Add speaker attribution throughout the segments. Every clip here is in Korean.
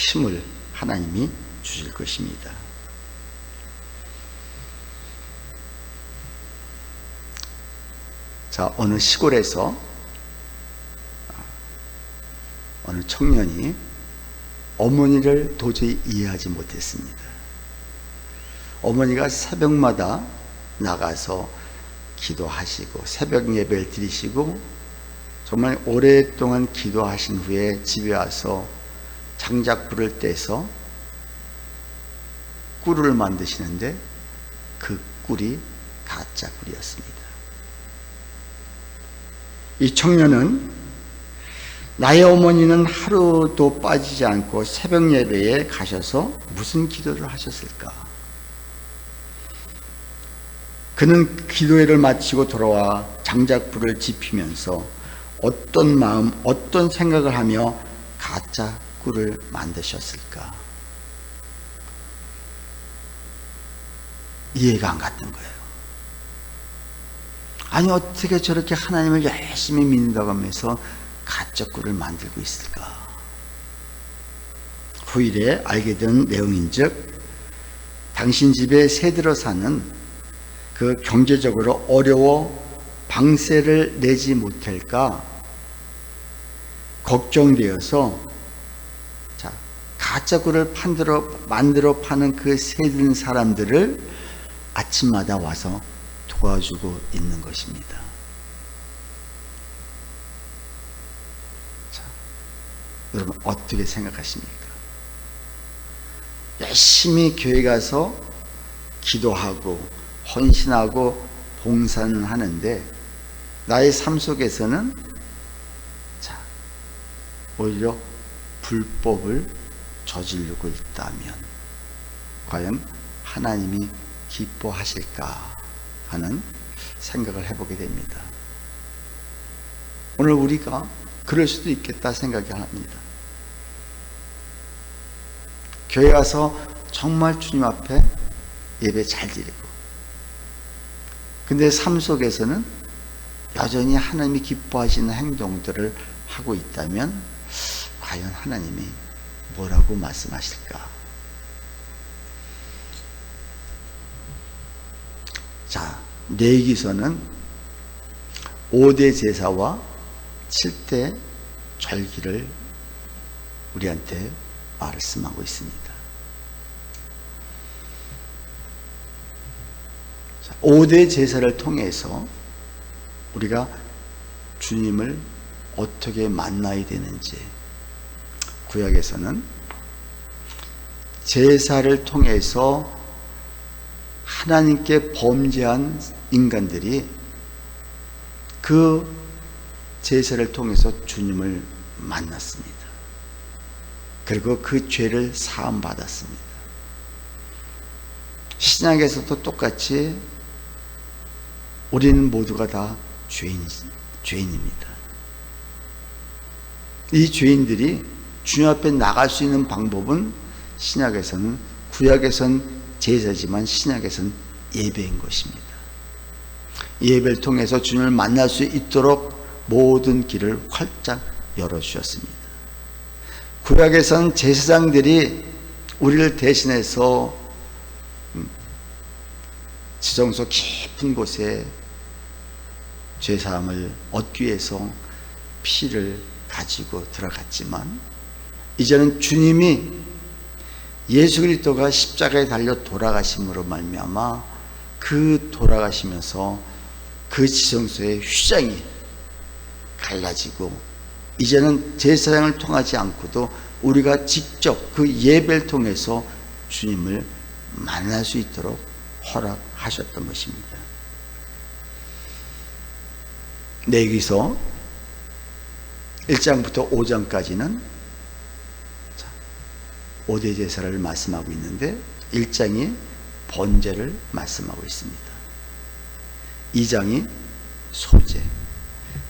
Speaker 1: 힘을 하나님이 주실 것입니다. 자, 어느 시골에서 어느 청년이 어머니를 도저히 이해하지 못했습니다. 어머니가 새벽마다 나가서 기도하시고 새벽 예배를 드리시고 정말 오랫동안 기도하신 후에 집에 와서 장작불을 떼서 꿀을 만드시는데 그 꿀이 가짜 꿀이었습니다. 이 청년은 나의 어머니는 하루도 빠지지 않고 새벽 예배에 가셔서 무슨 기도를 하셨을까? 그는 기도회를 마치고 돌아와 장작불을 지피면서 어떤 마음, 어떤 생각을 하며 가짜 꿀을 만드셨을까? 이해가 안 갔던 거예요. 아니, 어떻게 저렇게 하나님을 열심히 믿는다고 하면서 가짜 꿀을 만들고 있을까? 후일에 알게 된 내용인즉, 당신 집에 새들어 사는 그 경제적으로 어려워 방세를 내지 못할까 걱정되어서 가짜 꿀을 만들어 파는 그 새든 사람들을 아침마다 와서 도와주고 있는 것입니다. 자, 여러분 어떻게 생각하십니까? 열심히 교회 가서 기도하고 헌신하고 봉사는 하는데 나의 삶 속에서는 오히려 불법을 저지르고 있다면 과연 하나님이 기뻐하실까 하는 생각을 해보게 됩니다. 오늘 우리가 그럴 수도 있겠다 생각이 합니다. 교회 가서 정말 주님 앞에 예배 잘 드리고, 근데 삶 속에서는 여전히 하나님이 기뻐하시는 행동들을 하고 있다면 과연 하나님이 뭐라고 말씀하실까? 자, 레위기서는 5대 제사와 7대 절기를 우리한테 말씀하고 있습니다. 5대 제사를 통해서 우리가 주님을 어떻게 만나야 되는지, 구약에서는 제사를 통해서 하나님께 범죄한 인간들이 그 제사를 통해서 주님을 만났습니다. 그리고 그 죄를 사함받았습니다. 신약에서도 똑같이 우리는 모두가 다 죄인입니다. 이 죄인들이 주님 앞에 나갈 수 있는 방법은 신약에서는, 구약에서는 제사지만 신약에서는 예배인 것입니다. 예배를 통해서 주님을 만날 수 있도록 모든 길을 활짝 열어주셨습니다. 구약에서는 제사장들이 우리를 대신해서 지정소 깊은 곳에 죄사함을 얻기 위해서 피를 가지고 들어갔지만, 이제는 주님이 예수 그리스도가 십자가에 달려 돌아가심으로 말미암아 그 돌아가시면서 그 지정소의 휘장이 갈라지고, 이제는 제사장을 통하지 않고도 우리가 직접 그 예배를 통해서 주님을 만날 수 있도록 허락하셨던 것입니다. 레위기서 1장부터 5장까지는 5대 제사를 말씀하고 있는데 1장이 번제를 말씀하고 있습니다. 2장이 소제,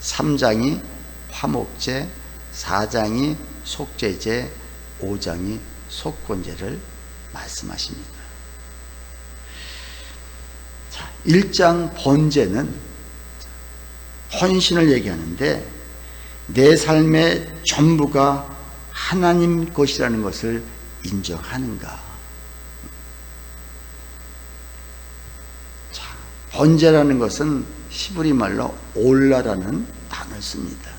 Speaker 1: 3장이 화목제, 4장이 속죄제, 5장이 속건제를 말씀하십니다. 1장 번제는 헌신을 얘기하는데 내 삶의 전부가 하나님 것이라는 것을 인정하는가? 자, 번제라는 것은 히브리 말로 올라라는 단어를 씁니다.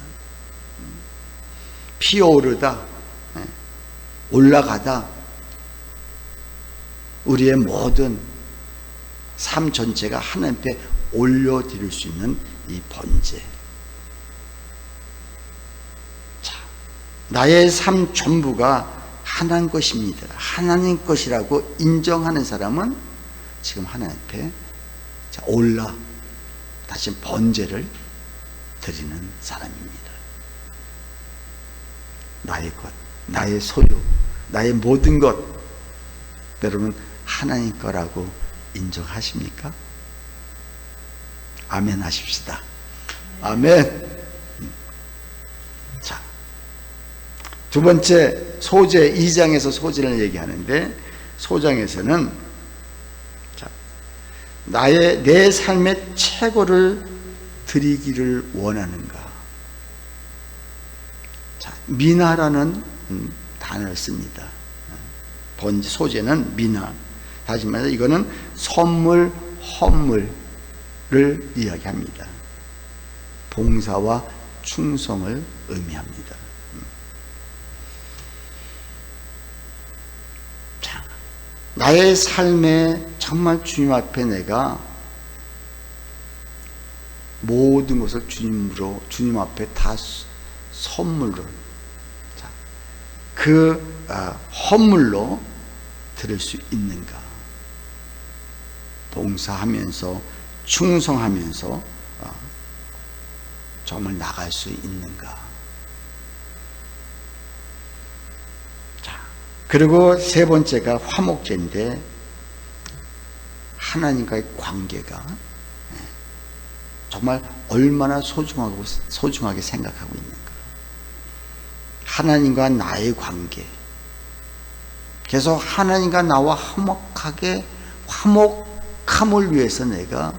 Speaker 1: 피어오르다, 올라가다, 우리의 모든 삶 전체가 하나님 앞에 올려드릴 수 있는 이 번제. 자, 나의 삶 전부가 하나님 것입니다. 하나님 것이라고 인정하는 사람은 지금 하나님 앞에 올라 다시 번제를 드리는 사람입니다. 나의 것, 나의 소유, 나의 모든 것, 여러분 하나님 거라고 인정하십니까? 아멘 하십시다. 아멘. 자, 두 번째 소제, 2장에서 소제를 얘기하는데, 소장에서는 내 삶의 최고를 드리기를 원하는가? 자, 미나라는 단어를 씁니다. 번제, 소제는 미나. 다시 말해서 이거는 선물, 헌물을 이야기합니다. 봉사와 충성을 의미합니다. 자, 나의 삶에 정말 주님 앞에 내가 모든 것을 주님 앞에 다 선물로, 자, 그 헌물로 드릴 수 있는가? 봉사하면서 충성하면서 정말 나갈 수 있는가? 자, 그리고 세 번째가 화목제인데, 하나님과의 관계가 정말 얼마나 소중하게 생각하고 있는가? 하나님과 나의 관계, 계속 하나님과 나와 화목함을 위해서 내가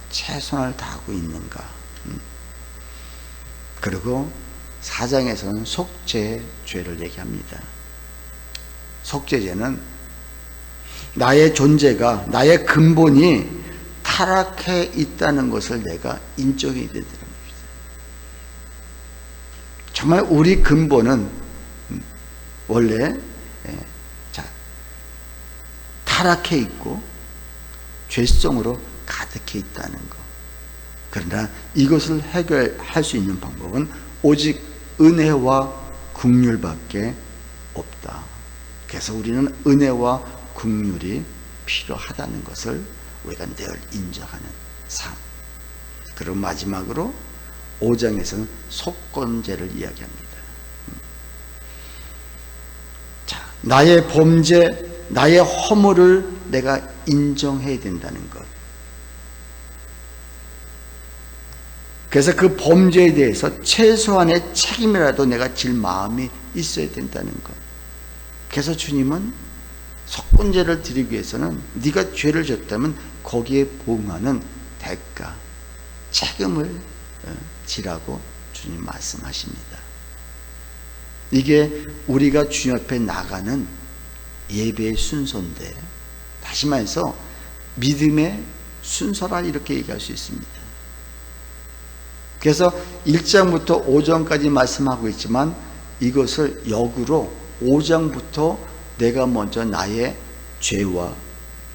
Speaker 1: 최선을 다하고 있는가? 그리고 4장에서는 속죄죄를 얘기합니다. 속죄죄는 나의 존재가, 나의 근본이 타락해 있다는 것을 내가 인정해야 된다는 겁니다. 정말 우리 근본은 원래 타락해 있고 죄성으로 가득해 있다는 것. 그러나 이것을 해결할 수 있는 방법은 오직 은혜와 긍휼밖에 없다. 그래서 우리는 은혜와 긍휼이 필요하다는 것을 우리가 늘 인정하는 삶. 그리고 마지막으로 5장에서는 속건제를 이야기합니다. 자, 나의 범죄, 나의 허물을 내가 인정해야 된다는 것. 그래서 그 범죄에 대해서 최소한의 책임이라도 내가 질 마음이 있어야 된다는 것. 그래서 주님은 속건제를 드리기 위해서는 네가 죄를 졌다면 거기에 보응하는 대가, 책임을 지라고 주님 말씀하십니다. 이게 우리가 주님 앞에 나가는 예배의 순서인데, 다시 말해서 믿음의 순서라 이렇게 얘기할 수 있습니다. 그래서 1장부터 5장까지 말씀하고 있지만 이것을 역으로 5장부터 내가 먼저 나의 죄와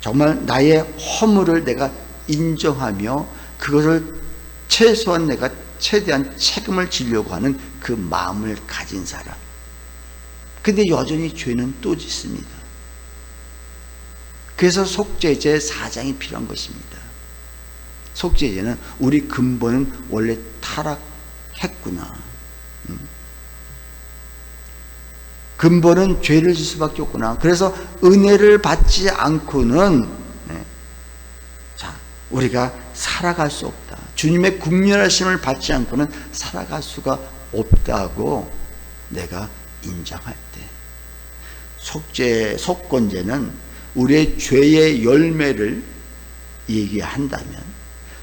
Speaker 1: 정말 나의 허물을 내가 인정하며 그것을 최소한 내가 최대한 책임을 지려고 하는 그 마음을 가진 사람. 근데 여전히 죄는 또 짓습니다. 그래서 속죄제 4장이 필요한 것입니다. 속죄제는 우리 근본은 원래 타락했구나. 근본은 죄를 질 수밖에 없구나. 그래서 은혜를 받지 않고는 우리가 살아갈 수 없다. 주님의 국률하심을 받지 않고는 살아갈 수가 없다고 내가 인정할 때, 속건제는 우리의 죄의 열매를 얘기한다면,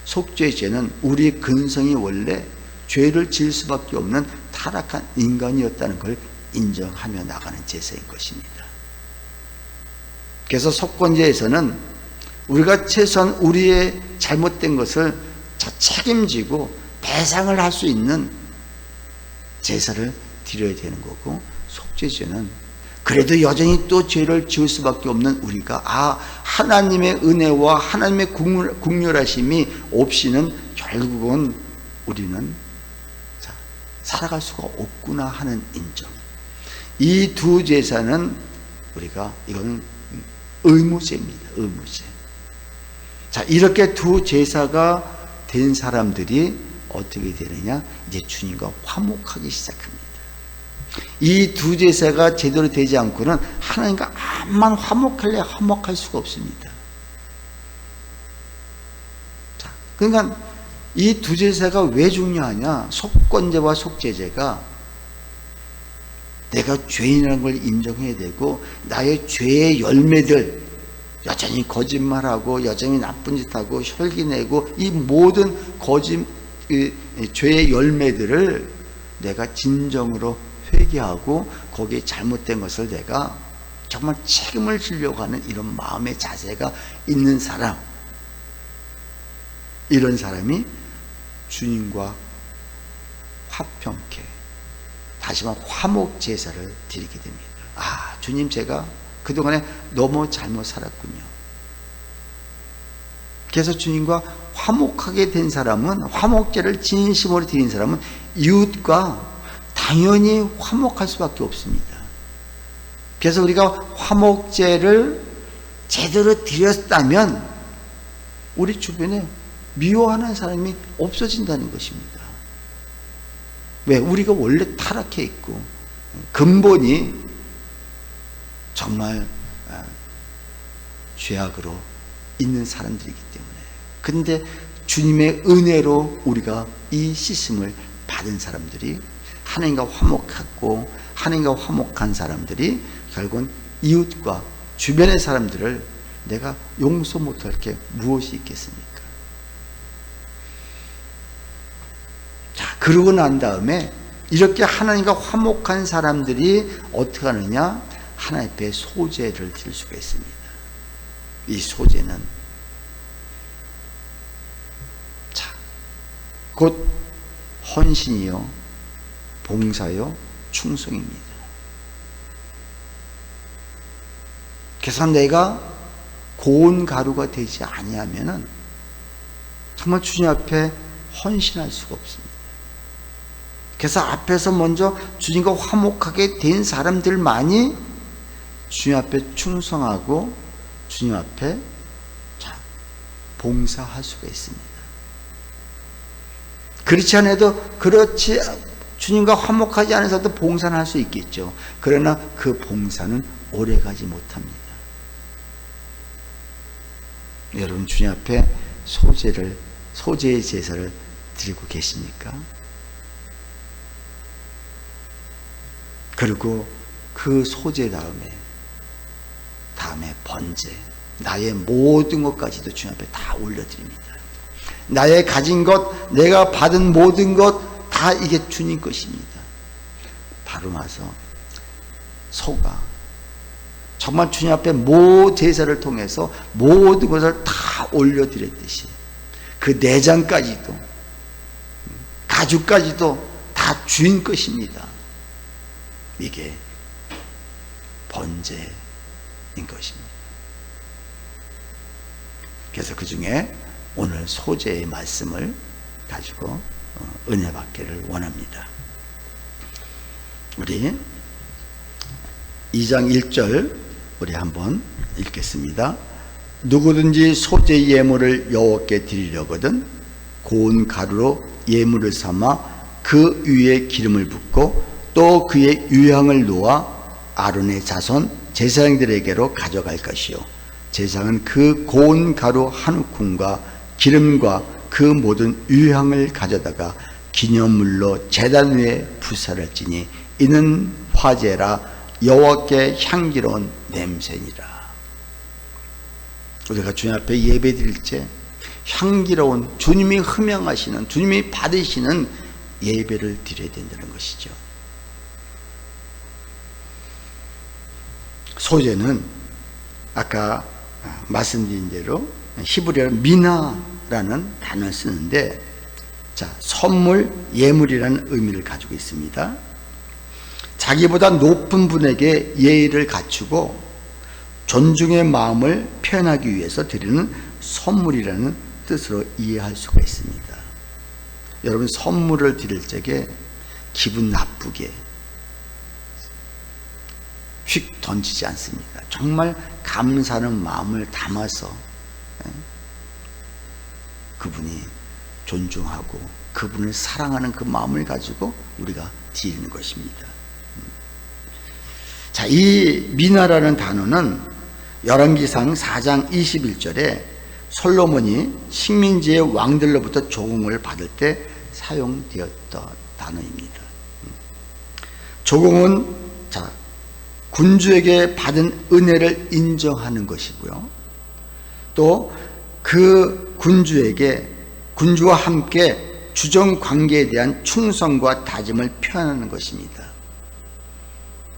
Speaker 1: 속죄제는 우리의 근성이 원래 죄를 지을 수밖에 없는 타락한 인간이었다는 걸 인정하며 나가는 제사인 것입니다. 그래서 속건제에서는 우리가 최소한 우리의 잘못된 것을 책임지고 배상을 할 수 있는 제사를 드려야 되는 거고, 속죄제는 그래도 여전히 또 죄를 지을 수밖에 없는 우리가 하나님의 은혜와 하나님의 국률하심이 없이는 결국은 우리는 살아갈 수가 없구나 하는 인정. 이 두 제사는 우리가 이거는 의무제입니다. 의무제. 자, 이렇게 두 제사가 된 사람들이 어떻게 되느냐? 이제 주님과 화목하기 시작합니다. 이 두 제사가 제대로 되지 않고는 하나님과 암만 화목할래 화목할 수가 없습니다. 자, 그러니까 이 두 제사가 왜 중요하냐? 속건제와 속죄제가 내가 죄인이라는 걸 인정해야 되고, 나의 죄의 열매들, 여전히 거짓말하고 여전히 나쁜 짓하고 혈기내고 이 모든 죄의 열매들을 내가 진정으로 회개하고 거기에 잘못된 것을 내가 정말 책임을 지려고 하는 이런 마음의 자세가 있는 사람, 이런 사람이 주님과 화평케, 다시 말해 화목 제사를 드리게 됩니다. 주님, 제가 그동안에 너무 잘못 살았군요. 그래서 주님과 화목하게 된 사람은, 화목제를 진심으로 드린 사람은 이웃과 당연히 화목할 수밖에 없습니다. 그래서 우리가 화목제를 제대로 드렸다면 우리 주변에 미워하는 사람이 없어진다는 것입니다. 왜? 우리가 원래 타락해 있고 근본이 정말 죄악으로 있는 사람들이기 때문에. 근데 주님의 은혜로 우리가 이 씻음을 받은 사람들이, 하나님과 화목하고 하나님과 화목한 사람들이 결국은 이웃과 주변의 사람들을 내가 용서 못할 게 무엇이 있겠습니까? 자, 그러고 난 다음에 이렇게 하나님과 화목한 사람들이 어떻게 하느냐? 하나님 앞에 소제를 드릴 수가 있습니다. 이 소제는 곧 헌신이요, 봉사요, 충성입니다. 그래서 내가 고운 가루가 되지 아니하면은 정말 주님 앞에 헌신할 수가 없습니다. 그래서 앞에서 먼저 주님과 화목하게 된 사람들만이 주님 앞에 충성하고 주님 앞에 봉사할 수가 있습니다. 그렇지 않아도, 그렇지 주님과 화목하지 않은 사람도 봉사는 할 수 있겠죠. 그러나 그 봉사는 오래가지 못합니다. 여러분, 주님 앞에 소제의 제사를 드리고 계십니까? 그리고 그 소제 다음에 번제, 나의 모든 것까지도 주님 앞에 다 올려드립니다. 나의 가진 것, 내가 받은 모든 것 다 이게 주님 것입니다. 바로 와서 소가 정말 주님 앞에 제사를 통해서 모든 것을 다 올려드렸듯이 그 내장까지도, 가죽까지도 다 주인 것입니다. 이게 번제인 것입니다. 그래서 그 중에 오늘 소제의 말씀을 가지고 은혜 받기를 원합니다. 우리 2장 1절 우리 한번 읽겠습니다. 누구든지 소제 예물을 여호와께 드리려거든 고운 가루로 예물을 삼아 그 위에 기름을 붓고 또 그의 유향을 놓아 아론의 자손 제사장들에게로 가져갈 것이요, 제사장은 그 고운 가루 한 움큼과 기름과 그 모든 유향을 가져다가 기념물로 제단 위에 불사를지니 이는 화제라, 여호와께 향기로운 냄새니라. 우리가 주님 앞에 예배 드릴 때 향기로운, 주님이 흠양하시는, 주님이 받으시는 예배를 드려야 된다는 것이죠. 소재는 아까 말씀드린 대로 히브리어로 미나라는 단어를 쓰는데, 자, 선물, 예물이라는 의미를 가지고 있습니다. 자기보다 높은 분에게 예의를 갖추고 존중의 마음을 표현하기 위해서 드리는 선물이라는 뜻으로 이해할 수가 있습니다. 여러분, 선물을 드릴 적에 기분 나쁘게 휙 던지지 않습니다. 정말 감사하는 마음을 담아서 그분이 존중하고 그분을 사랑하는 그 마음을 가지고 우리가 드리는 것입니다. 자, 이 미나라는 단어는 열왕기상 4장 21절에 솔로몬이 식민지의 왕들로부터 조공을 받을 때 사용되었던 단어입니다. 조공은 자, 군주에게 받은 은혜를 인정하는 것이고요, 또 그 군주와 함께 주정 관계에 대한 충성과 다짐을 표현하는 것입니다.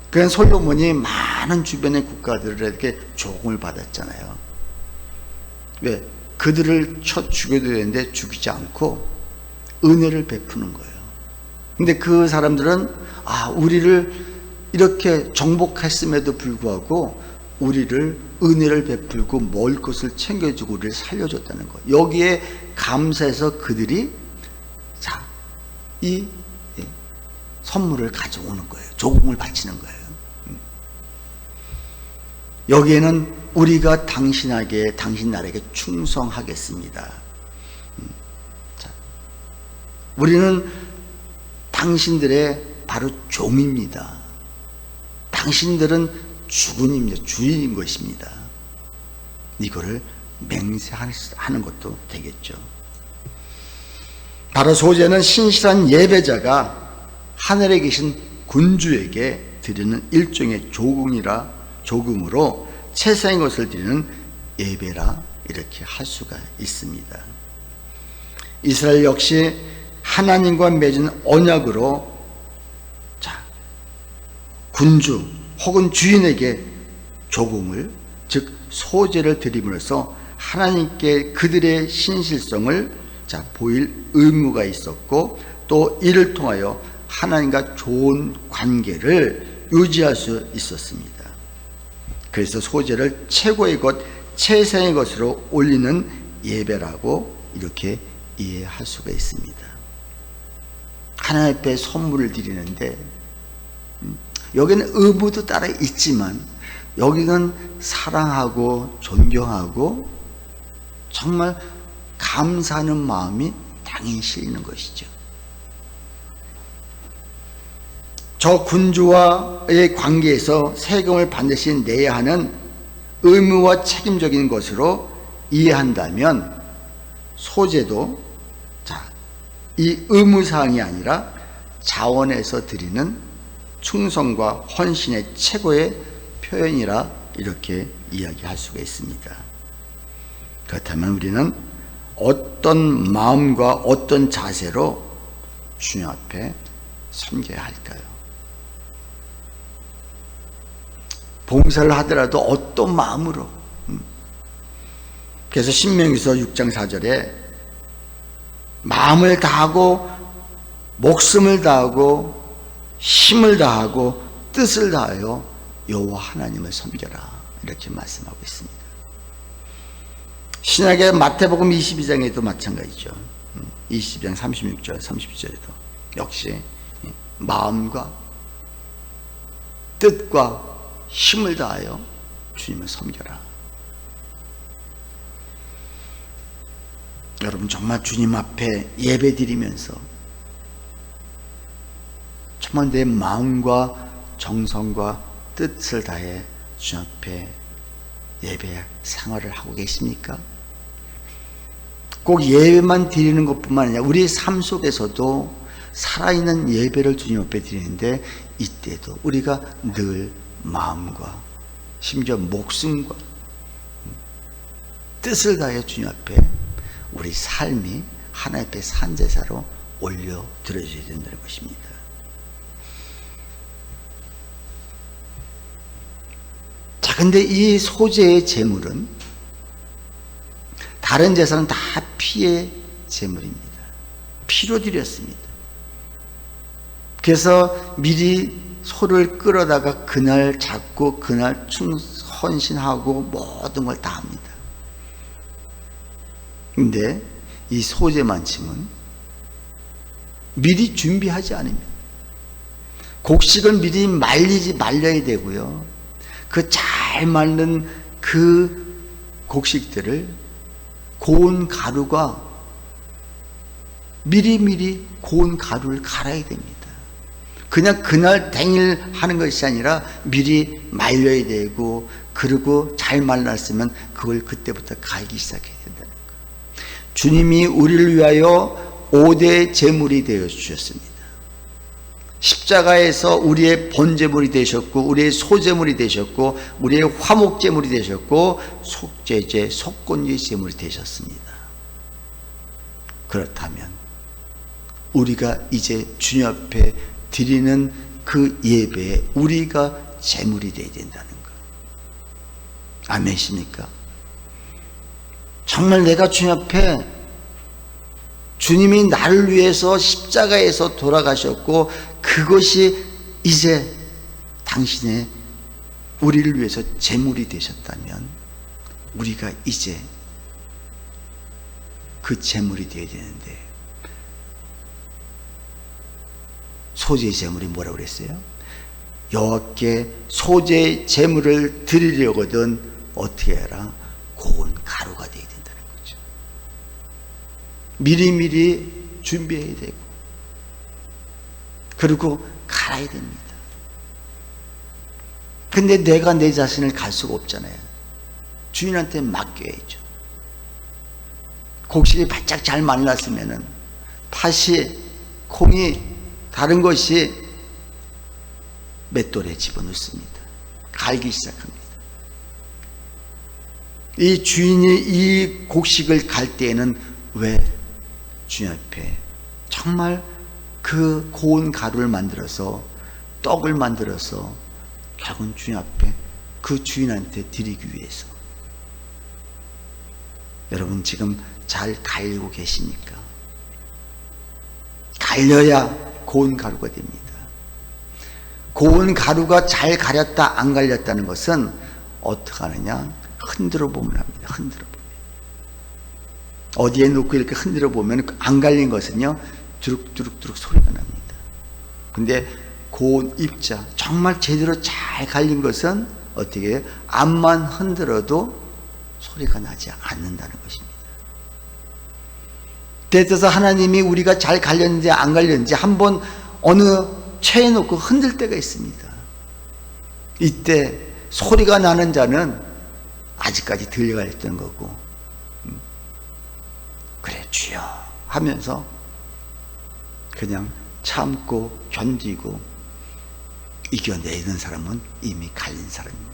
Speaker 1: 그래서 솔로몬이 많은 주변의 국가들에게 조공을 받았잖아요. 왜? 그들을 쳐 죽여도 되는데 죽이지 않고 은혜를 베푸는 거예요. 근데 그 사람들은 우리를 이렇게 정복했음에도 불구하고 우리를 은혜를 베풀고 먹을 것을 챙겨주고 우리를 살려줬다는 거예요. 여기에 감사해서 그들이 이 선물을 가져오는 거예요. 조공을 바치는 거예요. 여기에는 우리가 당신 나라에게 충성하겠습니다. 우리는 당신들의 바로 종입니다. 당신들은 주군입니다. 주인인 것입니다. 이거를 맹세하는 것도 되겠죠. 바로 소재는 신실한 예배자가 하늘에 계신 군주에게 드리는 일종의 조금으로 최상의 것을 드리는 예배라 이렇게 할 수가 있습니다. 이스라엘 역시 하나님과 맺은 언약으로 군주 혹은 주인에게 조공을, 즉 소재를 드림으로써 하나님께 그들의 신실성을 보일 의무가 있었고, 또 이를 통하여 하나님과 좋은 관계를 유지할 수 있었습니다. 그래서 소재를 최고의 것, 최상의 것으로 올리는 예배라고 이렇게 이해할 수가 있습니다. 하나님 앞에 선물을 드리는데 여기는 의무도 따라 있지만 여기는 사랑하고 존경하고 정말 감사하는 마음이 당연히 실리는 것이죠. 저 군주와의 관계에서 세금을 반드시 내야 하는 의무와 책임적인 것으로 이해한다면 소재도 이 의무사항이 아니라 자원에서 드리는 충성과 헌신의 최고의 표현이라 이렇게 이야기할 수가 있습니다. 그렇다면 우리는 어떤 마음과 어떤 자세로 주님 앞에 섬겨야 할까요? 봉사를 하더라도 어떤 마음으로? 그래서 신명기서 6장 4절에 마음을 다하고 목숨을 다하고 힘을 다하고 뜻을 다하여 여호와 하나님을 섬겨라 이렇게 말씀하고 있습니다. 신약의 마태복음 22장에도 마찬가지죠. 20장 36절 30절에도 역시 마음과 뜻과 힘을 다하여 주님을 섬겨라. 여러분, 정말 주님 앞에 예배 드리면서 정말 내 마음과 정성과 뜻을 다해 주님 앞에 예배 생활을 하고 계십니까? 꼭 예배만 드리는 것뿐만 아니라 우리 삶 속에서도 살아있는 예배를 주님 앞에 드리는데, 이때도 우리가 늘 마음과 심지어 목숨과 뜻을 다해 주님 앞에 우리 삶이 하나님 앞에 산제사로 올려 드려져야 된다는 것입니다. 근데 이 소재의 제물은 다른 제사는 다 피의 제물입니다. 피로 드렸습니다. 그래서 미리 소를 끌어다가 그날 잡고 그날 헌신하고 모든 걸 다 합니다. 근데 이 소재만침은 미리 준비하지 않으면, 곡식은 미리 말려야 되고요. 그 잘 말른 그 곡식들을 고운 가루가 미리미리 고운 가루를 갈아야 됩니다. 그냥 그날 당일 하는 것이 아니라 미리 말려야 되고, 그리고 잘 말랐으면 그걸 그때부터 갈기 시작해야 된다는 거예요. 주님이 우리를 위하여 5대 제물이 되어 주셨습니다. 십자가에서 우리의 번제물이 되셨고, 우리의 소제물이 되셨고, 우리의 화목제물이 되셨고, 속죄제, 속건제 제물이 되셨습니다. 그렇다면 우리가 이제 주님 앞에 드리는 그 예배에 우리가 제물이 되어야 된다는 것. 아멘이십니까? 정말 내가 주님 앞에, 주님이 나를 위해서 십자가에서 돌아가셨고, 그것이 이제 당신의 우리를 위해서 제물이 되셨다면 우리가 이제 그 제물이 되어야 되는데, 소재 제물이 뭐라고 그랬어요? 여호와께 소재 제물을 드리려거든 어떻게 해라? 고운 가루가 되어야 된다는 거죠. 미리미리 준비해야 되고, 그리고 갈아야 됩니다. 근데 내가 내 자신을 갈 수가 없잖아요. 주인한테 맡겨야죠. 곡식이 바짝 잘 말랐으면은 팥이, 콩이, 다른 것이 맷돌에 집어넣습니다. 갈기 시작합니다. 이 주인이 이 곡식을 갈 때에는 왜 주인 앞에 정말 그 고운 가루를 만들어서, 떡을 만들어서 결국은 주인 앞에 그 주인한테 드리기 위해서. 여러분 지금 잘 갈리고 계십니까? 갈려야 고운 가루가 됩니다. 고운 가루가 잘 갈렸다 안 갈렸다는 것은 어떻게 하느냐? 흔들어 보면 합니다. 흔들어 보면. 어디에 놓고 이렇게 흔들어 보면 안 갈린 것은요, 두룩두룩두룩 소리가 납니다. 근데 고운 입자, 정말 제대로 잘 갈린 것은 어떻게 해요? 앞만 흔들어도 소리가 나지 않는다는 것입니다. 그래서 하나님이 우리가 잘 갈렸는지 안 갈렸는지 한번 어느 체에 놓고 흔들 때가 있습니다. 이때 소리가 나는 자는 아직까지 들려가렸던 거고, 그래 주여 하면서 그냥 참고 견디고 이겨내는 사람은 이미 갈린 사람입니다.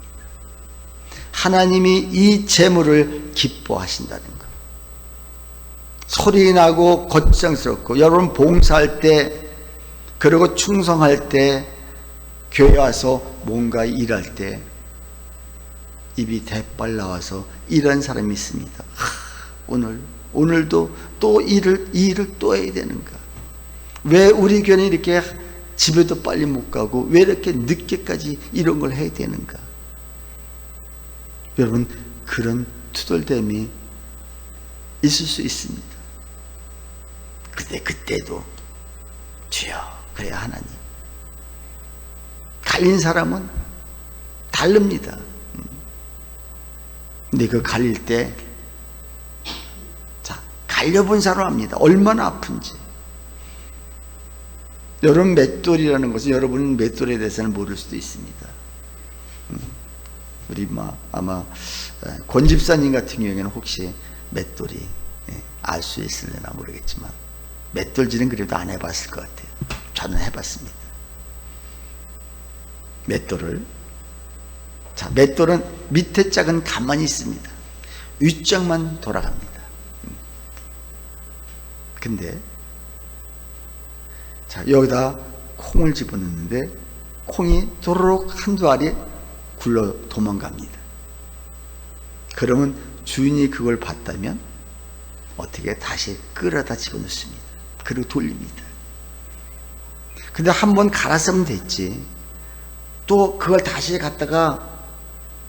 Speaker 1: 하나님이 이 제물을 기뻐하신다는 것. 소리 나고 걱정스럽고, 여러분 봉사할 때, 그리고 충성할 때, 교회 와서 뭔가 일할 때 입이 대빨 나와서 일하는 사람이 있습니다. 오늘도 또 이 일을 또 해야 되는가? 왜 우리 교회는 이렇게 집에도 빨리 못 가고 왜 이렇게 늦게까지 이런 걸 해야 되는가? 여러분 그런 투덜됨이 있을 수 있습니다. 근데 그때도 주여, 그래 하나님. 갈린 사람은 다릅니다. 근데 그 갈릴 때, 자, 갈려본 사람 압니다. 얼마나 아픈지. 여러분 맷돌이라는 것은, 여러분은 맷돌에 대해서는 모를 수도 있습니다. 우리 아마 권 집사님 같은 경우에는 혹시 맷돌이 알 수 있을려나 모르겠지만, 맷돌질은 그래도 안 해봤을 것 같아요. 저는 해봤습니다. 맷돌은 밑에 짝은 가만히 있습니다. 위쪽만 돌아갑니다. 근데 자, 여기다 콩을 집어넣는데 콩이 도로록 한두 알이 굴러 도망갑니다. 그러면 주인이 그걸 봤다면 어떻게 다시 끌어다 집어넣습니다. 그리고 돌립니다. 근데 한번 갈았으면 됐지. 또 그걸 다시 갖다가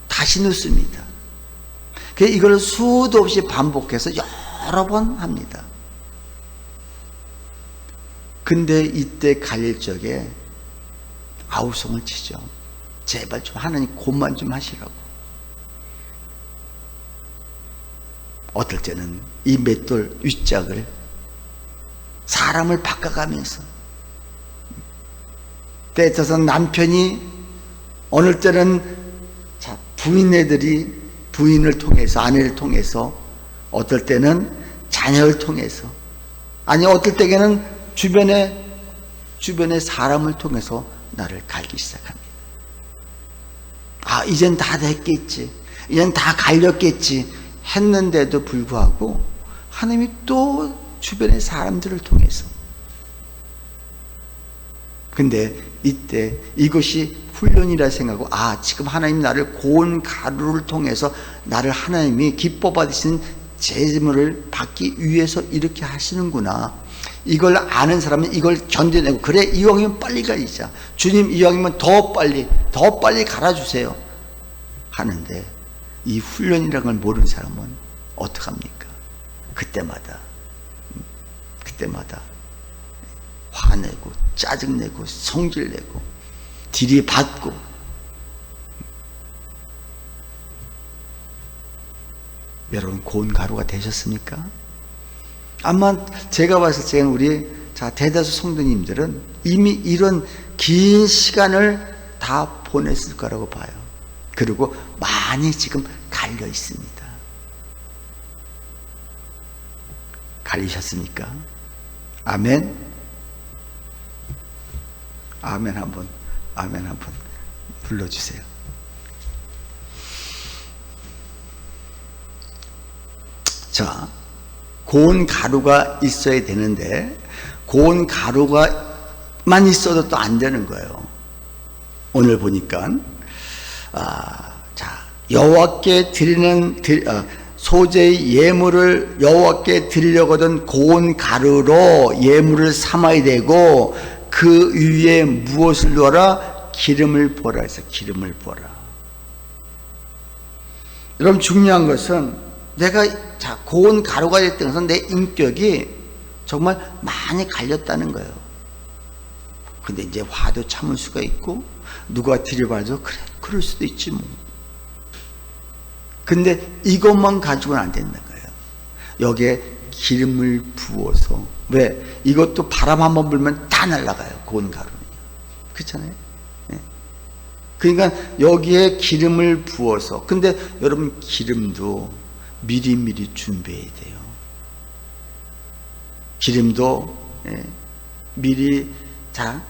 Speaker 1: 다시 넣습니다. 이걸 수도 없이 반복해서 여러 번 합니다. 근데 이때 갈릴 적에 아우성을 치죠. 제발 좀 하나님 그만 좀 하시라고. 어떨 때는 이 맷돌 윗짝을 사람을 바꿔가면서, 때에서 남편이 어느 때는 부인네들이 부인을 통해서, 아내를 통해서, 어떨 때는 자녀를 통해서, 아니 어떨 때에는 주변의 사람을 통해서 나를 갈기 시작합니다. 아, 이젠 다 됐겠지, 이젠 다 갈렸겠지 했는데도 불구하고 하나님이 또 주변의 사람들을 통해서. 근데 이때 이것이 훈련이라 생각하고, 아, 지금 하나님 나를 고운 가루를 통해서 나를 하나님이 기뻐 받으신 제물을 받기 위해서 이렇게 하시는구나. 이걸 아는 사람은 이걸 견뎌내고, 그래, 이왕이면 빨리 갈리자, 주님 이왕이면 더 빨리 갈아주세요 하는데, 이 훈련이라는 걸 모르는 사람은 어떡합니까? 그때마다 화내고 짜증내고 성질내고 들이받고. 여러분, 고운 가루가 되셨습니까? 아마 제가 봤을 때는 우리 대다수 성도님들은 이미 이런 긴 시간을 다 보냈을 거라고 봐요. 그리고 많이 지금 갈려 있습니다. 갈리셨습니까? 아멘. 아멘 한번 불러주세요. 자, 고운 가루가 있어야 되는데 고운 가루가만 있어도 또 안 되는 거예요. 오늘 보니까 여호와께 드리는 소재의 예물을 여호와께 드리려거든 고운 가루로 예물을 삼아야 되고, 그 위에 무엇을 넣어라? 기름을 부어라 해서 기름을 부어라. 여러분, 중요한 것은 내가 고운 가루가 됐다는 것은 내 인격이 정말 많이 갈렸다는 거예요. 근데 이제 화도 참을 수가 있고, 누가 들여봐도 그래, 그럴 수도 있지 뭐. 근데 이것만 가지고는 안 된다는 거예요. 여기에 기름을 부어서, 왜? 이것도 바람 한번 불면 다 날아가요, 고운 가루는. 그렇잖아요? 네. 그러니까 여기에 기름을 부어서, 근데 여러분, 기름도 미리미리 준비해야 돼요. 기름도 미리 다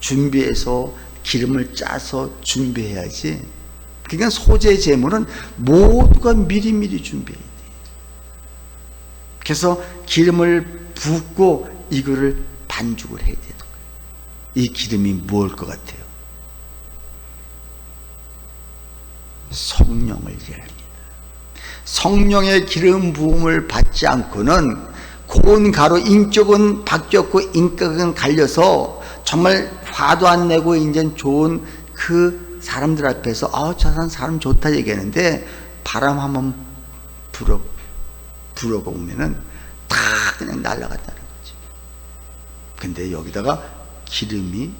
Speaker 1: 준비해서 기름을 짜서 준비해야지. 그러니까 소재 제물은 모두가 미리미리 준비해야 돼요. 그래서 기름을 붓고 이거를 반죽을 해야 되는 거예요. 이 기름이 뭘 것 같아요? 성령을 얘기합니다. 성령의 기름 부음을 받지 않고는 고운 가루, 인격은 바뀌었고 인격은 갈려서 정말 화도 안 내고 이제 좋은 그 사람들 앞에서 저 사람 좋다 얘기하는데, 바람 한번 불어가 오면은 다 그냥 날아갔다는 거지. 근데 여기다가 기름이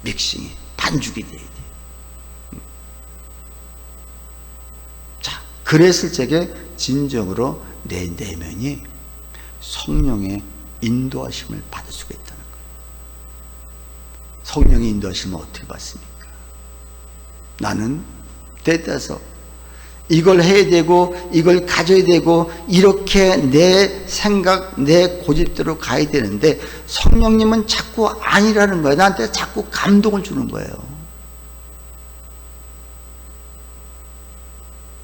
Speaker 1: 믹싱이 반죽이 돼야 돼. 자, 그랬을 적에 진정으로 내 내면이 성령의 인도하심을 받을 수가 있다는 거예요. 성령의 인도하심을 어떻게 받습니까? 나는 때때서 이걸 해야 되고 이걸 가져야 되고 이렇게 내 생각, 내 고집대로 가야 되는데, 성령님은 자꾸 아니라는 거예요. 나한테 자꾸 감동을 주는 거예요.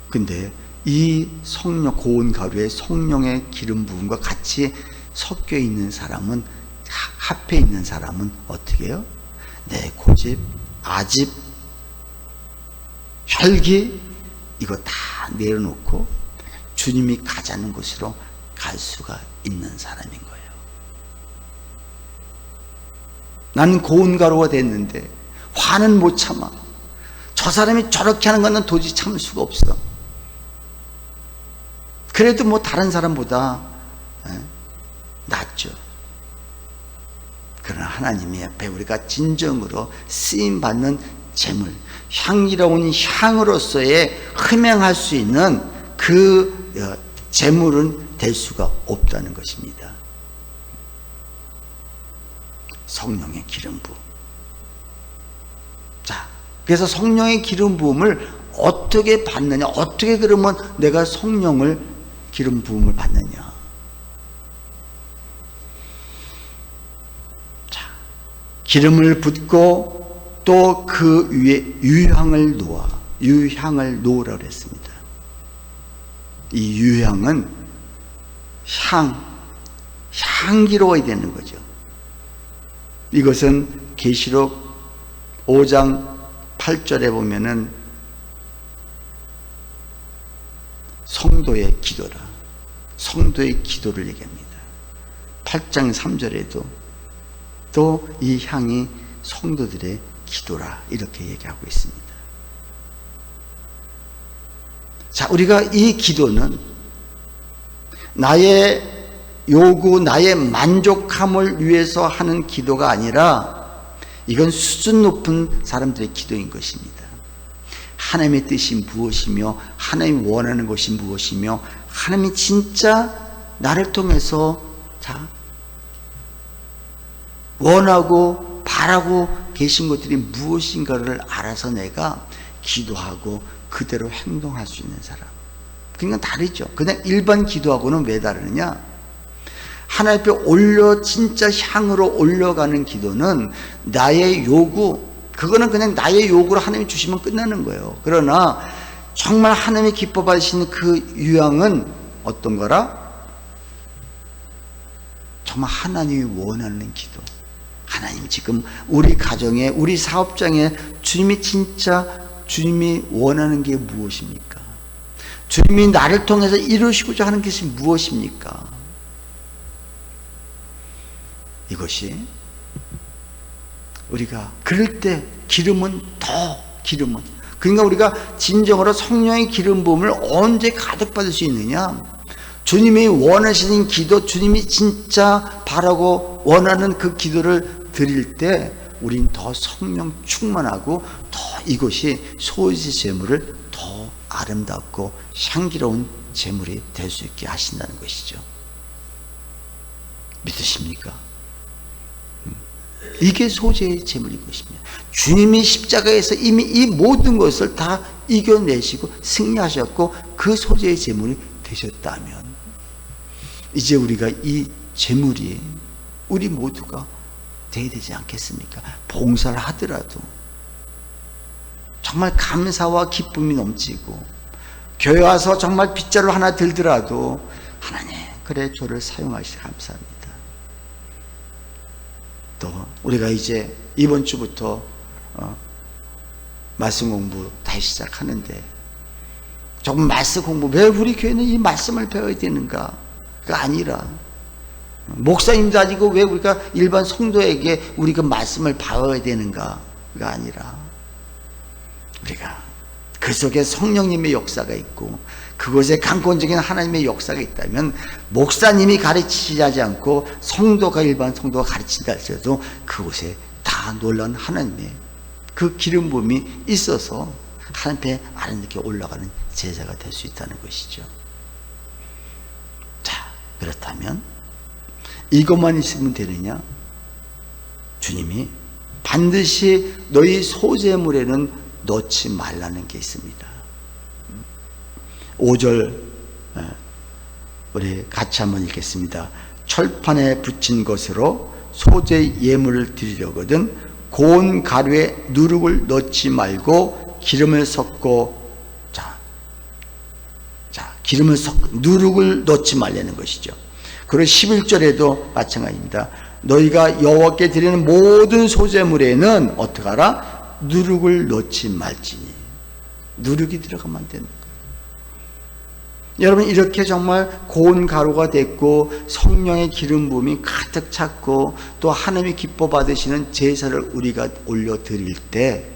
Speaker 1: 근데 이 성령, 고운 가루에 성령의 기름 부음과 같이 섞여 있는 사람은, 합해 있는 사람은 어떻게 해요? 내 고집, 아집, 혈기 이거 다 내려놓고 주님이 가자는 곳으로 갈 수가 있는 사람인 거예요. 나는 고운 가루가 됐는데 화는 못 참아. 저 사람이 저렇게 하는 거는 도저히 참을 수가 없어. 그래도 뭐 다른 사람보다 낫죠. 그러나 하나님의 앞에 우리가 진정으로 쓰임받는 재물, 향기로운 향으로서의 흠행할 수 있는 그 재물은 될 수가 없다는 것입니다. 성령의 기름 부음. 자, 그래서 성령의 기름 부음을 어떻게 받느냐? 어떻게 그러면 내가 성령을 기름 부음을 받느냐? 자, 기름을 붓고 또 그 위에 유향을 놓으라 그랬습니다. 이 유향은 향기로워야 되는 거죠. 이것은 계시록 5장 8절에 보면은 성도의 기도라, 성도의 기도를 얘기합니다. 8장 3절에도 또 이 향이 성도들의 기도라 이렇게 얘기하고 있습니다. 자, 우리가 이 기도는 나의 요구, 나의 만족함을 위해서 하는 기도가 아니라 이건 수준 높은 사람들의 기도인 것입니다. 하나님의 뜻이 무엇이며 하나님이 원하는 것이 무엇이며 하나님이 진짜 나를 통해서 원하고 바라고 계신 것들이 무엇인가를 알아서 내가 기도하고 그대로 행동할 수 있는 사람. 그러니까 다르죠. 그냥 일반 기도하고는 왜 다르느냐? 하나님 앞에 진짜 향으로 올려가는 기도는 나의 요구, 그거는 그냥 나의 요구로 하나님이 주시면 끝나는 거예요. 그러나 정말 하나님이 기뻐 받으시는 그 유향은 어떤 거라? 정말 하나님이 원하는 기도. 하나님 지금 우리 가정에, 우리 사업장에 주님이 원하는 게 무엇입니까? 주님이 나를 통해서 이루시고자 하는 것이 무엇입니까? 이것이 우리가 그럴 때 기름은 그러니까 우리가 진정으로 성령의 기름 부음을 언제 가득 받을 수 있느냐? 주님이 원하시는 기도, 주님이 진짜 바라고 원하는 그 기도를 드릴 때 우린 더 성령 충만하고 더 이것이 소유의 제물을 더 아름답고 향기로운 제물이 될 수 있게 하신다는 것이죠. 믿으십니까? 이게 소재의 제물인 것입니다. 주님이 십자가에서 이미 이 모든 것을 다 이겨내시고 승리하셨고 그 소재의 제물이 되셨다면 이제 우리가 이 제물이 우리 모두가 돼야 되지 않겠습니까? 봉사를 하더라도 정말 감사와 기쁨이 넘치고 교회 와서 정말 빗자루 하나 들더라도 하나님 그래 저를 사용하시니 감사합니다. 또 우리가 이제 이번 주부터 말씀 공부 다시 시작하는데 조금 말씀 공부, 왜 우리 교회는 이 말씀을 배워야 되는가? 그가 아니라 목사님도 아니고 왜 우리가 일반 성도에게 우리가 말씀을 배워야 되는가? 그가 아니라 우리가 그 속에 성령님의 역사가 있고 그곳에 강권적인 하나님의 역사가 있다면 목사님이 가르치지 않고 일반 성도가 가르친다 할지라도 그곳에 다 놀라운 하나님의 그 기름 부음이 있어서 하나님 앞에 아름답게 올라가는 제자가 될 수 있다는 것이죠. 자, 그렇다면 이것만 있으면 되느냐? 주님이 반드시 너희 소재물에는 넣지 말라는 게 있습니다. 5절 우리 같이 한번 읽겠습니다. 철판에 붙인 것으로 소재 예물을 드리려거든 고운 가루에 누룩을 넣지 말고 기름을 섞고 기름을 섞고 누룩을 넣지 말라는 것이죠. 그리고 11절에도 마찬가지입니다. 너희가 여호와께 드리는 모든 소재물에는 어떡하라? 누룩을 넣지 말지니. 누룩이 들어가면 안 되는 거예요. 여러분, 이렇게 정말 고운 가루가 됐고 성령의 기름 부음이 가득 찼고 또 하나님이 기뻐 받으시는 제사를 우리가 올려 드릴 때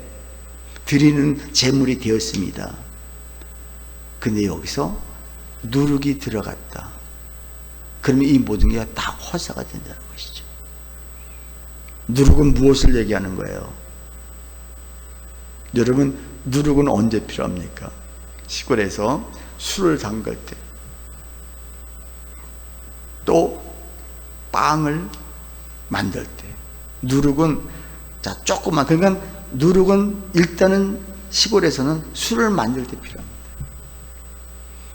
Speaker 1: 드리는 제물이 되었습니다. 근데 여기서 누룩이 들어갔다. 그러면 이 모든 게 다 허사가 된다는 것이죠. 누룩은 무엇을 얘기하는 거예요? 여러분, 누룩은 언제 필요합니까? 시골에서 술을 담글 때, 또 빵을 만들 때 누룩은 조금만, 그러니까 누룩은 일단은 시골에서는 술을 만들 때 필요합니다.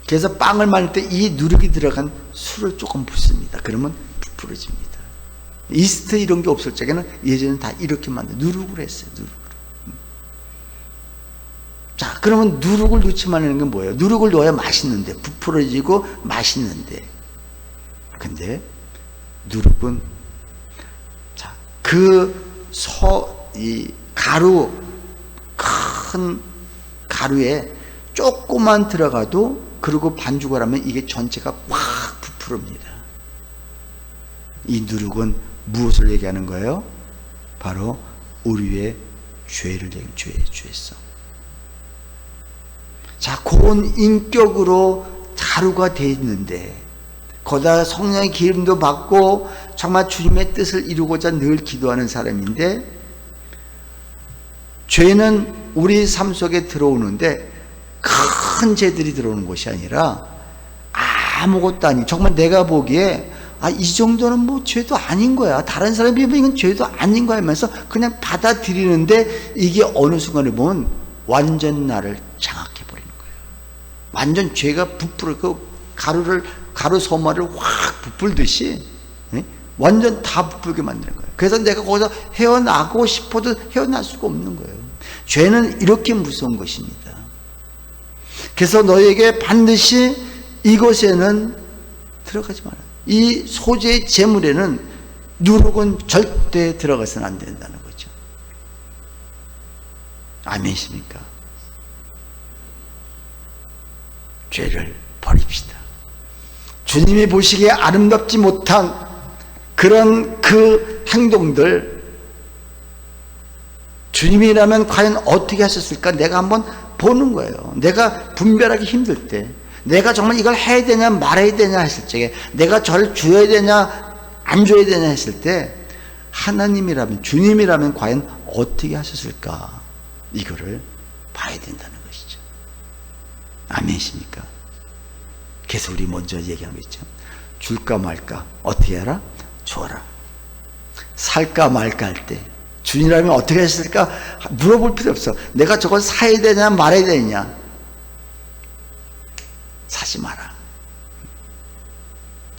Speaker 1: 그래서 빵을 만들 때 이 누룩이 들어간 술을 조금 붓습니다. 그러면 부풀어집니다. 이스트 이런 게 없을 적에는 예전에는 다 이렇게 누룩으로 했어요. 누룩으로. 자, 그러면 누룩을 넣지 말라는 게 뭐예요? 누룩을 넣어야 맛있는데, 부풀어지고 맛있는데. 근데 누룩은 이 가루, 큰 가루에 조금만 들어가도, 그리고 반죽을 하면 이게 전체가 확 부풀습니다. 이 누룩은 무엇을 얘기하는 거예요? 바로 우리의 죄를 얘기하는 죄성. 자, 고운 인격으로 가루가 되어 있는데 거기다 성령의 기름도 받고 정말 주님의 뜻을 이루고자 늘 기도하는 사람인데, 죄는 우리 삶 속에 들어오는데 큰 죄들이 들어오는 것이 아니라 아무것도 아닌, 정말 내가 보기에 이 정도는 뭐 죄도 아닌 거야, 다른 사람이 보면 이건 죄도 아닌 거야 하면서 그냥 받아들이는데, 이게 어느 순간에 보면 완전 나를 장악해 버리는 거예요. 완전 죄가 부풀어, 그 가루 소마를 확 부풀듯이 완전 다 부풀게 만드는 거예요. 그래서 내가 거기서 헤어나고 싶어도 헤어날 수가 없는 거예요. 죄는 이렇게 무서운 것입니다. 그래서 너에게 반드시 이것에는 들어가지 마라. 이 소재의 재물에는 누룩은 절대 들어가서는 안 된다는 거죠. 아멘이십니까? 죄를 버립시다. 주님이 보시기에 아름답지 못한 그런 그 행동들, 주님이라면 과연 어떻게 하셨을까? 내가 한번 보는 거예요. 내가 분별하기 힘들 때, 내가 정말 이걸 해야 되냐 말아야 되냐 했을 적에, 내가 저를 줘야 되냐 안 줘야 되냐 했을 때, 하나님이라면, 주님이라면 과연 어떻게 하셨을까? 이거를 봐야 된다는 것이죠. 아멘이십니까? 그래서 우리 먼저 얘기하는 거 있죠. 줄까 말까 어떻게 해라? 줘라. 살까 말까 할 때 주님이라면 어떻게 했을까? 물어볼 필요 없어. 내가 저걸 사야 되냐 말아야 되냐? 사지 마라.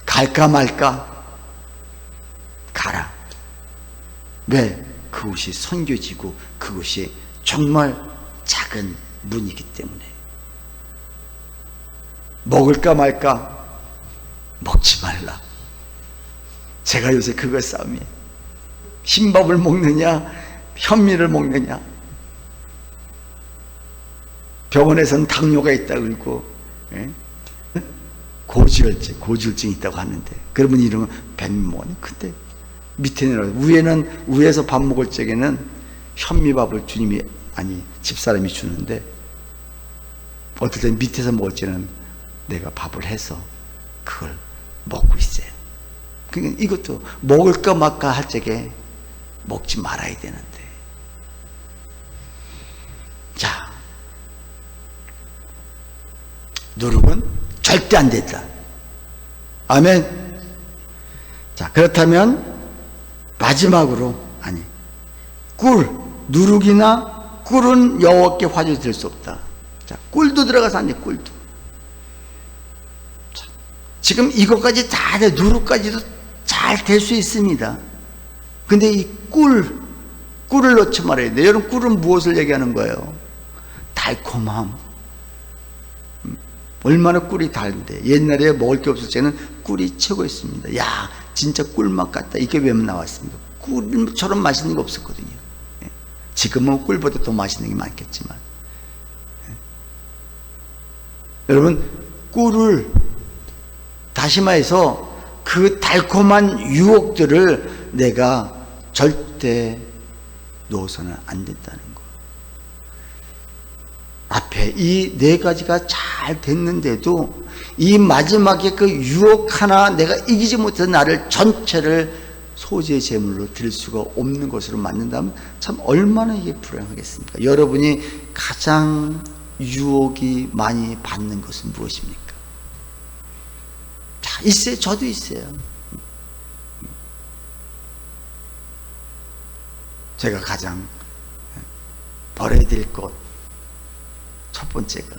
Speaker 1: 갈까 말까? 가라. 왜? 그곳이 선교지고 그곳이 정말 작은 문이기 때문에. 먹을까 말까? 먹지 말라. 제가 요새 그거 싸움이에요. 흰밥을 먹느냐 현미를 먹느냐. 병원에서는 당뇨가 있다고 그러고 고지혈증 있다고 하는데, 그러면 이러면 백모니. 근데 밑에 내려, 위에서 밥 먹을 적에는 현미밥을 주님이, 아니 집사람이 주는데, 어떨 땐 밑에서 먹을 때는 내가 밥을 해서 그걸 먹고 있어요. 그러니까 이것도 먹을까 말까 할 적에 먹지 말아야 되는데. 자, 누룩은 절대 안 된다. 아멘. 자, 그렇다면 마지막으로, 누룩이나 꿀은 여호와께 화제 될 수 없다. 자, 꿀도 들어가서 안 돼. 꿀도. 자, 지금 이것까지 다 돼. 누룩까지도 잘 될 수 있습니다. 근데 이 꿀을 넣지 말아야 돼. 여러분, 꿀은 무엇을 얘기하는 거예요? 달콤함. 얼마나 꿀이 달는데. 옛날에 먹을 게 없을 때는 꿀이 최고였습니다. 야, 진짜 꿀맛 같다. 이게 왜 나왔습니까? 꿀처럼 맛있는 게 없었거든요. 지금은 꿀보다 더 맛있는 게 많겠지만. 여러분, 꿀을 다시마에서 그 달콤한 유혹들을 내가 절대 놓아서는 안 된다는 거. 앞에 이 네 가지가 잘 됐는데도 이 마지막에 그 유혹 하나 내가 이기지 못해서 나를 전체를 소지의 제물로 드릴 수가 없는 것으로 만든다면 참 얼마나 이게 불행하겠습니까? 여러분이 가장 유혹이 많이 받는 것은 무엇입니까? 자, 있어요. 저도 있어요. 제가 가장 버려야 될 것 첫 번째가,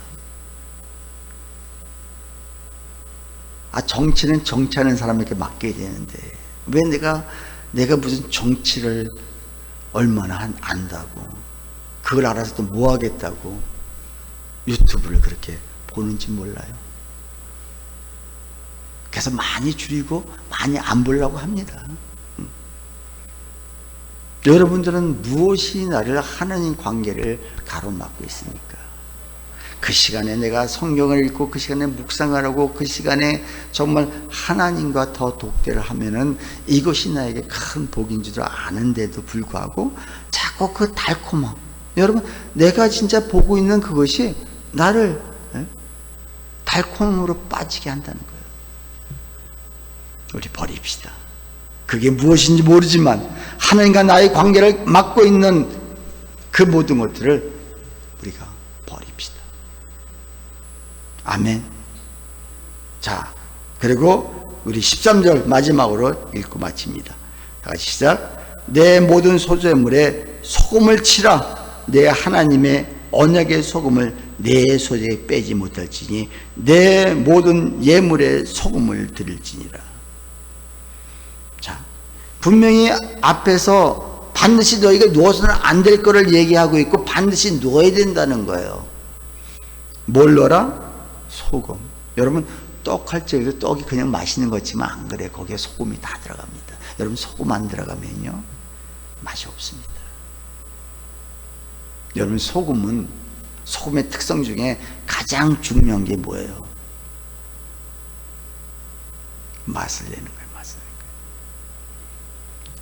Speaker 1: 정치는 정치하는 사람에게 맡겨야 되는데 왜 내가 무슨 정치를 얼마나 안다고, 그걸 알아서 또 뭐 하겠다고 유튜브를 그렇게 보는지 몰라요. 그래서 많이 줄이고 많이 안 보려고 합니다. 여러분들은 무엇이 나를 하나님 관계를 가로막고 있습니까? 그 시간에 내가 성경을 읽고 그 시간에 묵상을 하고 그 시간에 정말 하나님과 더 독대를 하면은 이것이 나에게 큰 복인 줄 아는데도 불구하고 자꾸 그 달콤함, 여러분, 내가 진짜 보고 있는 그것이 나를 달콤으로 빠지게 한다는 거예요. 우리 버립시다. 그게 무엇인지 모르지만 하나님과 나의 관계를 막고 있는 그 모든 것들을 우리가 버립시다. 아멘. 자, 그리고 우리 13절 마지막으로 읽고 마칩니다. 다 같이 시작. 내 모든 소재물에 소금을 치라. 내 하나님의 언약의 소금을 내 소재에 빼지 못할지니 내 모든 예물에 소금을 드릴지니라. 자, 분명히 앞에서 반드시 너희가 누워서는 안 될 거를 얘기하고 있고 반드시 누워야 된다는 거예요. 뭘 넣어라? 소금. 여러분, 떡할 적에도 떡이 그냥 맛있는 것 같지만 안 그래. 거기에 소금이 다 들어갑니다. 여러분, 소금 안 들어가면요 맛이 없습니다. 여러분, 소금의 특성 중에 가장 중요한 게 뭐예요? 맛을 내는 거예요. 맛을 내는 거예요.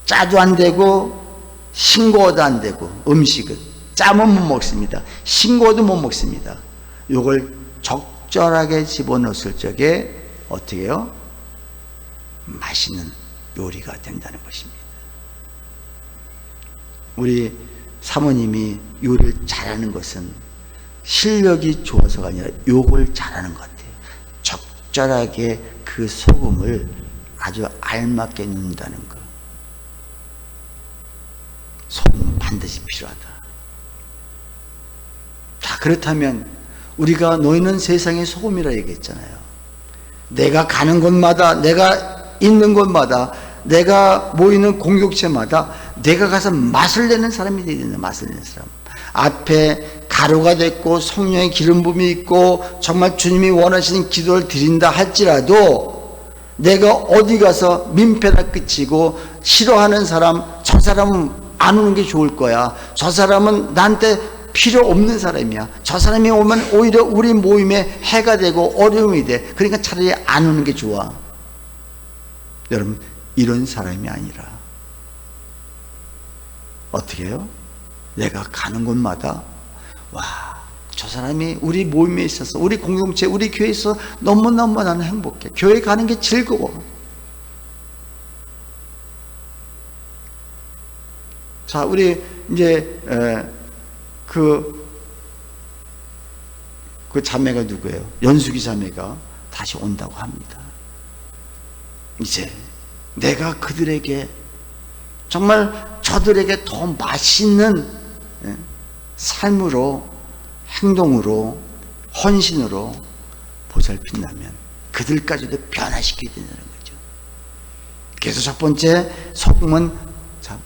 Speaker 1: 짜도 안 되고 싱거워도 안 되고, 음식은 짜면 못 먹습니다. 싱거워도 못 먹습니다. 요걸 적절하게 집어넣었을 적에 어떻게 해요? 맛있는 요리가 된다는 것입니다. 우리 사모님이 요리를 잘하는 것은 실력이 좋아서가 아니라 요걸 잘하는 것 같아요. 적절하게 그 소금을 아주 알맞게 넣는다는 것. 소금은 반드시 필요하다. 자, 그렇다면 우리가 너희는 세상의 소금이라 얘기했잖아요. 내가 가는 곳마다, 내가 있는 곳마다, 내가 모이는 공동체마다 내가 가서 맛을 내는 사람이 되야 된다. 맛을 내는 사람. 앞에 가루가 됐고 성령의 기름 부음이 있고 정말 주님이 원하시는 기도를 드린다 할지라도 내가 어디 가서 민폐나 끼치고 싫어하는 사람, 저 사람은 안 오는 게 좋을 거야. 저 사람은 나한테 필요 없는 사람이야. 저 사람이 오면 오히려 우리 모임에 해가 되고 어려움이 돼. 그러니까 차라리 안 오는 게 좋아. 여러분, 이런 사람이 아니라 어떻게 해요? 내가 가는 곳마다 와, 저 사람이 우리 모임에 있어서, 우리 공동체, 우리 교회에 있어서 너무너무 나는 행복해. 교회 가는 게 즐거워. 자, 우리 이제 그 자매가 누구예요? 연숙이 자매가 다시 온다고 합니다. 이제 내가 그들에게 정말 저들에게 더 맛있는 삶으로, 행동으로, 헌신으로 보살핀다면 그들까지도 변화시켜야 된다는 거죠. 그래서 첫 번째, 소금은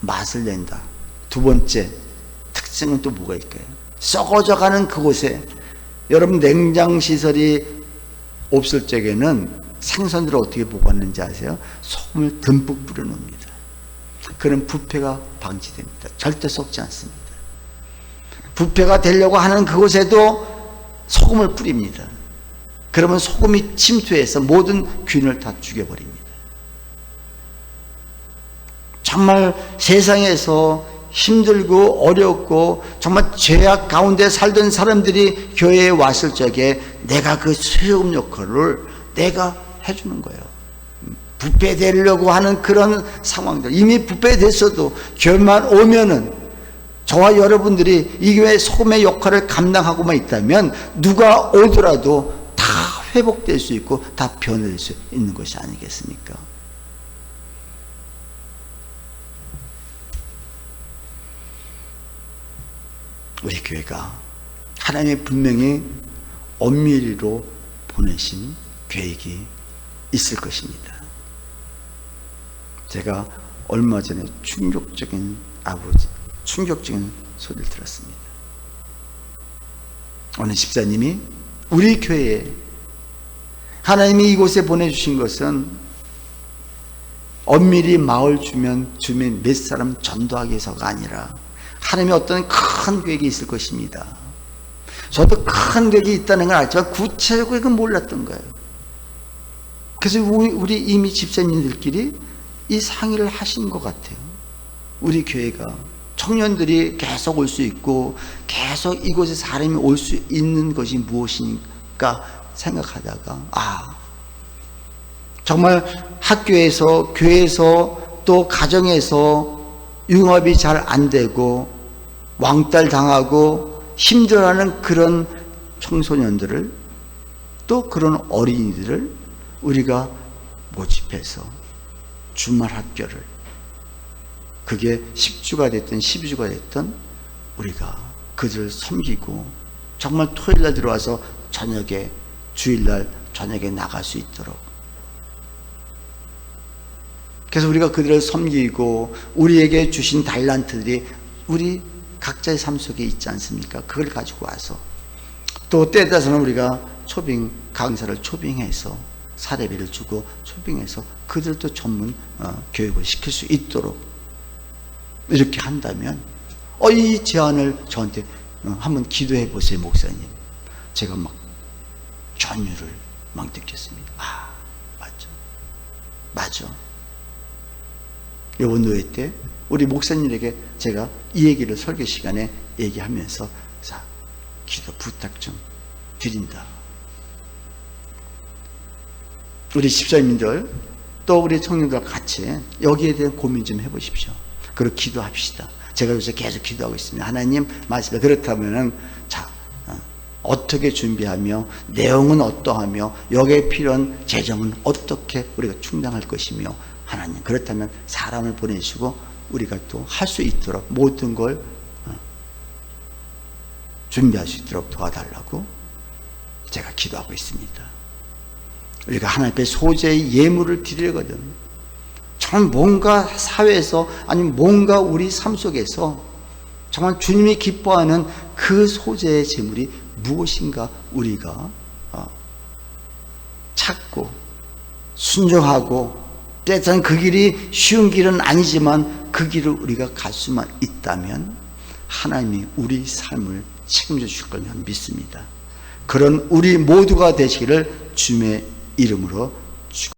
Speaker 1: 맛을 낸다. 두 번째 특징은 또 뭐가 있을까요? 썩어져가는 그곳에, 여러분, 냉장시설이 없을 적에는 생선들을 어떻게 보관하는지 아세요? 소금을 듬뿍 뿌려놓습니다. 그런 부패가 방지됩니다. 절대 썩지 않습니다. 부패가 되려고 하는 그곳에도 소금을 뿌립니다. 그러면 소금이 침투해서 모든 균을 다 죽여버립니다. 정말 세상에서 힘들고 어렵고 정말 죄악 가운데 살던 사람들이 교회에 왔을 적에 내가 그 소금 역할을 내가 해주는 거예요. 부패되려고 하는 그런 상황들, 이미 부패됐어도 교회만 오면은 저와 여러분들이 이 교회 소금의 역할을 감당하고만 있다면 누가 오더라도 다 회복될 수 있고 다 변화될 수 있는 것이 아니겠습니까? 우리 교회가 하나님의 분명히 엄밀히로 보내신 계획이 있을 것입니다. 제가 얼마 전에 충격적인 소리를 들었습니다. 어느 집사님이 우리 교회에 하나님이 이곳에 보내주신 것은 엄밀히 마을 주민 몇 사람 전도하기 위해서가 아니라 하나님의 어떤 큰 계획이 있을 것입니다. 저도 큰 계획이 있다는 걸 알지만 구체적으로 몰랐던 거예요. 그래서 우리 이미 집사님들끼리 이 상의를 하신 것 같아요. 우리 교회가 청년들이 계속 올 수 있고 계속 이곳에 사람이 올 수 있는 것이 무엇인가 생각하다가 정말 학교에서 교회에서 또 가정에서 융합이 잘 안 되고 왕따를 당하고 힘들어하는 그런 청소년들을 또 그런 어린이들을 우리가 모집해서 주말 학교를 그게 10주가 됐든 12주가 됐든 우리가 그들을 섬기고 정말 토요일날 들어와서 저녁에 주일날 저녁에 나갈 수 있도록 그래서 우리가 그들을 섬기고 우리에게 주신 달란트들이 우리 각자의 삶 속에 있지 않습니까? 그걸 가지고 와서 또 때에 따라서는 우리가 강사를 초빙해서 사례비를 주고 초빙해서 그들도 전문 교육을 시킬 수 있도록 이렇게 한다면 이 제안을 저한테 한번 기도해 보세요, 목사님. 제가 막 전율을 막 느꼈습니다. 맞죠. 이번 노예 때 우리 목사님에게 제가 이 얘기를 설교 시간에 얘기하면서 기도 부탁 좀 드린다. 우리 집사님들 또 우리 청년들 같이 여기에 대한 고민 좀 해보십시오. 그리고 기도합시다. 제가 요새 계속 기도하고 있습니다. 하나님 말씀에 그렇다면은 어떻게 준비하며 내용은 어떠하며 여기에 필요한 재정은 어떻게 우리가 충당할 것이며 하나님 그렇다면 사람을 보내시고 우리가 또 할 수 있도록 모든 걸 준비할 수 있도록 도와달라고 제가 기도하고 있습니다. 우리가 하나님 앞에 소재의 예물을 드리거든. 정말 뭔가 사회에서 아니면 뭔가 우리 삶 속에서 정말 주님이 기뻐하는 그 소재의 재물이 무엇인가 우리가 찾고 순종하고 때때는 그 길이 쉬운 길은 아니지만 그 길을 우리가 갈 수만 있다면 하나님이 우리 삶을 책임져 주실 걸 믿습니다. 그런 우리 모두가 되시기를 주님의 이름으로